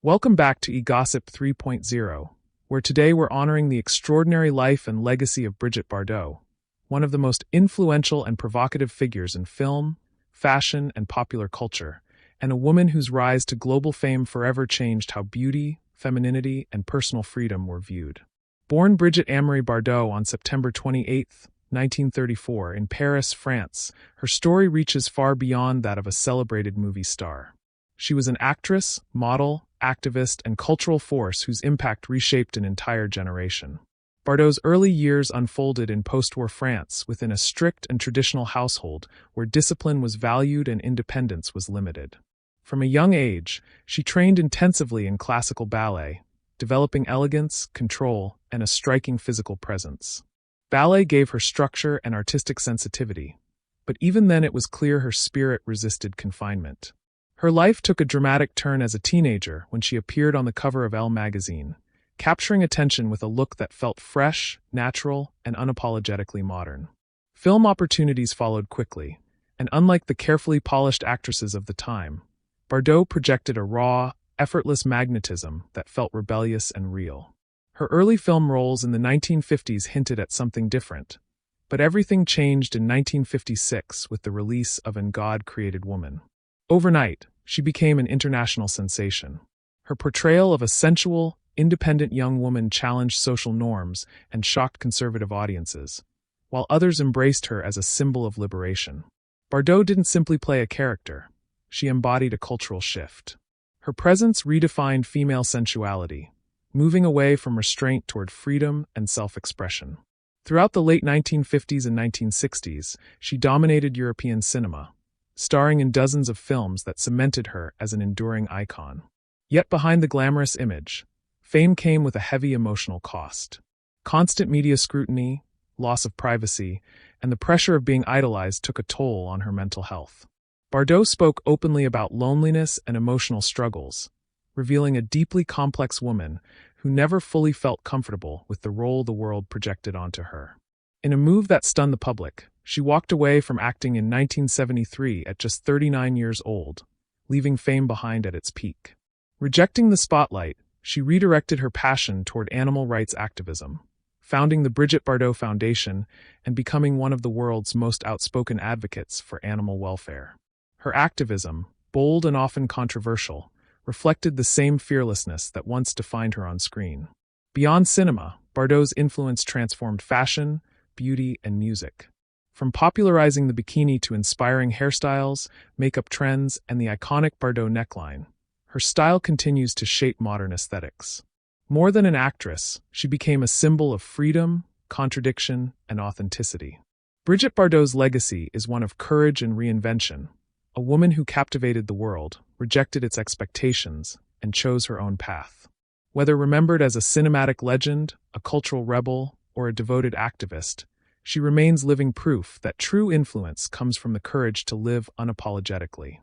Welcome back to eGossip 3.0, where today we're honoring the extraordinary life and legacy of Brigitte Bardot, one of the most influential and provocative figures in film, fashion, and popular culture, and a woman whose rise to global fame forever changed how beauty, femininity, and personal freedom were viewed. Born Brigitte Amory Bardot on September 28, 1934, in Paris, France, her story reaches far beyond that of a celebrated movie star. She was an actress, model, activist, and cultural force whose impact reshaped an entire generation. Bardot's early years unfolded in post-war France within a strict and traditional household where discipline was valued and independence was limited. From a young age, she trained intensively in classical ballet, developing elegance, control, and a striking physical presence. Ballet gave her structure and artistic sensitivity, but even then it was clear her spirit resisted confinement. Her life took a dramatic turn as a teenager when she appeared on the cover of Elle magazine, capturing attention with a look that felt fresh, natural, and unapologetically modern. Film opportunities followed quickly, and unlike the carefully polished actresses of the time, Bardot projected a raw, effortless magnetism that felt rebellious and real. Her early film roles in the 1950s hinted at something different, but everything changed in 1956 with the release of And God Created Woman. Overnight, she became an international sensation. Her portrayal of a sensual, independent young woman challenged social norms and shocked conservative audiences, while others embraced her as a symbol of liberation. Bardot didn't simply play a character, she embodied a cultural shift. Her presence redefined female sensuality, moving away from restraint toward freedom and self-expression. Throughout the late 1950s and 1960s, she dominated European cinema, starring in dozens of films that cemented her as an enduring icon. Yet behind the glamorous image, fame came with a heavy emotional cost. Constant media scrutiny, loss of privacy, and the pressure of being idolized took a toll on her mental health. Bardot spoke openly about loneliness and emotional struggles, revealing a deeply complex woman who never fully felt comfortable with the role the world projected onto her. In a move that stunned the public, she walked away from acting in 1973 at just 39 years old, leaving fame behind at its peak. Rejecting the spotlight, she redirected her passion toward animal rights activism, founding the Brigitte Bardot Foundation and becoming one of the world's most outspoken advocates for animal welfare. Her activism, bold and often controversial, reflected the same fearlessness that once defined her on screen. Beyond cinema, Bardot's influence transformed fashion, beauty, and music. From popularizing the bikini to inspiring hairstyles, makeup trends, and the iconic Bardot neckline, her style continues to shape modern aesthetics. More than an actress, she became a symbol of freedom, contradiction, and authenticity. Brigitte Bardot's legacy is one of courage and reinvention, a woman who captivated the world, rejected its expectations, and chose her own path. Whether remembered as a cinematic legend, a cultural rebel, or a devoted activist, she remains living proof that true influence comes from the courage to live unapologetically.